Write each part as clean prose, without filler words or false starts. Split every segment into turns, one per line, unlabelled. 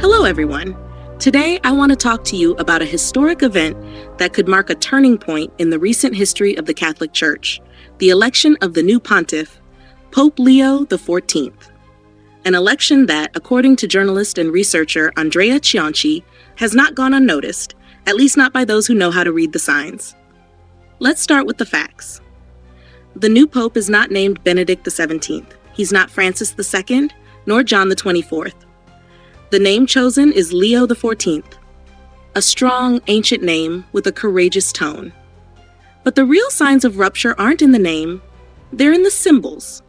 Hello everyone. Today I want to talk to you about a historic event that could mark a turning point in the recent history of the Catholic Church, the election of the new pontiff, Pope Leo the XIV. An election that, according to journalist and researcher Andrea Cionci, has not gone unnoticed, at least not by those who know how to read the signs. Let's start with the facts. The new pope is not named Benedict XVII. He's not Francis II, nor John the 24th. The name chosen is Leo the XIV, a strong, ancient name with a courageous tone. But the real signs of rupture aren't in the name, they're in the symbols.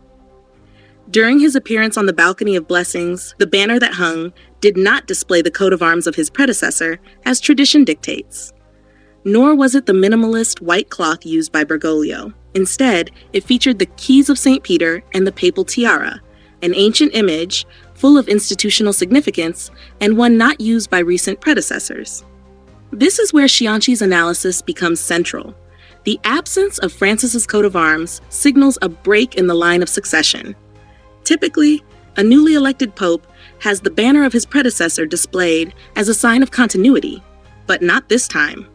During his appearance on the balcony of blessings, the banner that hung did not display the coat of arms of his predecessor, as tradition dictates. Nor was it the minimalist white cloth used by Bergoglio. Instead, it featured the keys of St. Peter and the papal tiara, an ancient image full of institutional significance and one not used by recent predecessors. This is where Cionci's analysis becomes central. The absence of Francis's coat of arms signals a break in the line of succession. Typically, a newly elected pope has the banner of his predecessor displayed as a sign of continuity, but not this time.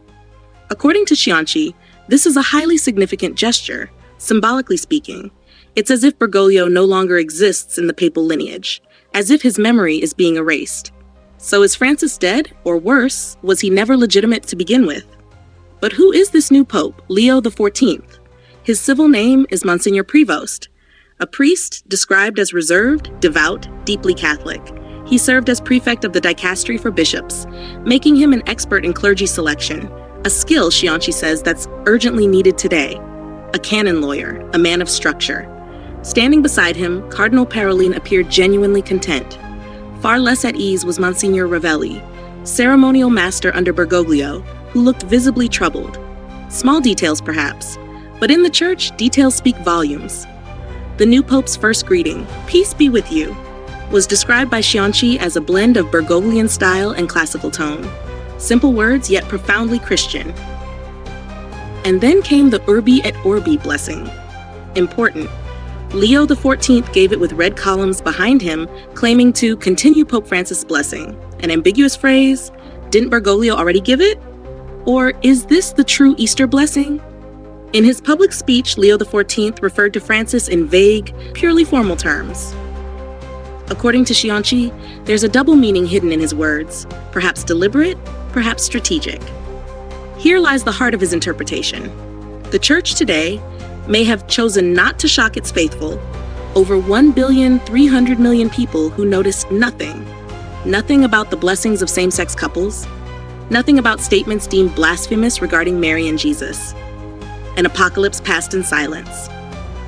According to Cionci, this is a highly significant gesture, symbolically speaking. It's as if Bergoglio no longer exists in the papal lineage, as if his memory is being erased. So is Francis dead, or worse, was he never legitimate to begin with? But who is this new pope, Leo the XIV? His civil name is Monsignor Prevost, a priest described as reserved, devout, deeply Catholic. He served as prefect of the dicastery for bishops, making him an expert in clergy selection, a skill, Cionci says, that's urgently needed today. A canon lawyer, a man of structure. Standing beside him, Cardinal Parolin appeared genuinely content. Far less at ease was Monsignor Ravelli, ceremonial master under Bergoglio, who looked visibly troubled. Small details, perhaps, but in the church, details speak volumes. The new pope's first greeting, "Peace be with you," was described by Cionci as a blend of Bergoglian style and classical tone. Simple words, yet profoundly Christian. And then came the Urbi et Orbi blessing. Important. Leo the XIV gave it with red columns behind him, claiming to continue Pope Francis' blessing. An ambiguous phrase? Didn't Bergoglio already give it? Or is this the true Easter blessing? In his public speech, Leo the XIV referred to Francis in vague, purely formal terms. According to Cionci, there's a double meaning hidden in his words, perhaps deliberate, perhaps strategic. Here lies the heart of his interpretation. The Church today may have chosen not to shock its faithful, over 1,300,000,000 people who noticed nothing. Nothing about the blessings of same-sex couples, nothing about statements deemed blasphemous regarding Mary and Jesus. An apocalypse passed in silence.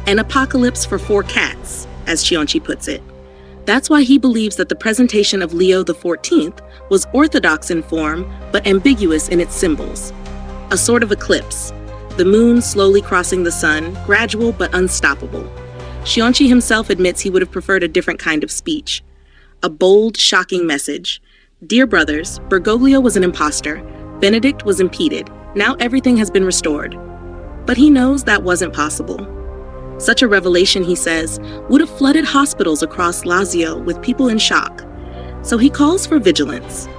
An apocalypse for four cats, as Cionci puts it. That's why he believes that the presentation of Leo the XIV was orthodox in form, but ambiguous in its symbols. A sort of eclipse, the moon slowly crossing the sun, gradual but unstoppable. Cionci himself admits he would have preferred a different kind of speech. A bold, shocking message. Dear brothers, Bergoglio was an imposter. Benedict was impeded. Now everything has been restored. But he knows that wasn't possible. Such a revelation, he says, would have flooded hospitals across Lazio with people in shock. So he calls for vigilance,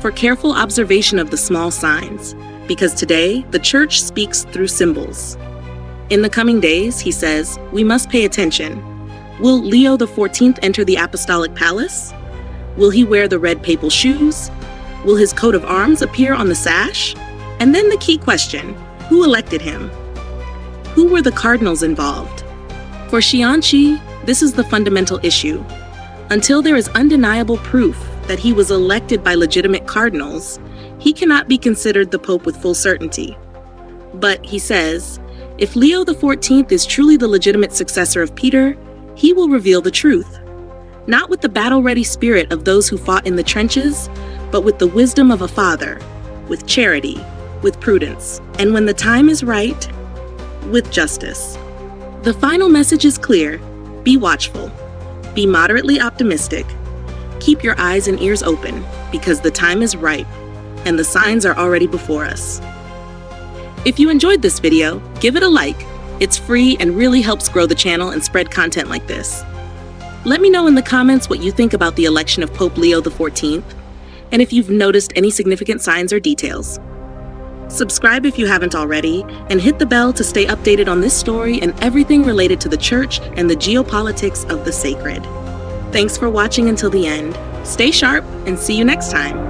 for careful observation of the small signs, because today the Church speaks through symbols. In the coming days, he says, we must pay attention. Will Leo the XIV enter the apostolic palace? Will he wear the red papal shoes? Will his coat of arms appear on the sash? And then the key question, who elected him? Who were the cardinals involved? For Cionci, this is the fundamental issue. Until there is undeniable proof that he was elected by legitimate cardinals, he cannot be considered the Pope with full certainty. But, he says, if Leo the XIV is truly the legitimate successor of Peter, he will reveal the truth. Not with the battle-ready spirit of those who fought in the trenches, but with the wisdom of a father, with charity, with prudence, and when the time is right, with justice. The final message is clear. Be watchful. Be moderately optimistic. Keep your eyes and ears open, because the time is ripe, and the signs are already before us. If you enjoyed this video, give it a like. It's free and really helps grow the channel and spread content like this. Let me know in the comments what you think about the election of Pope Leo the XIV. and if you've noticed any significant signs or details. Subscribe if you haven't already, and hit the bell to stay updated on this story and everything related to the Church and the geopolitics of the sacred. Thanks for watching until the end. Stay sharp and see you next time.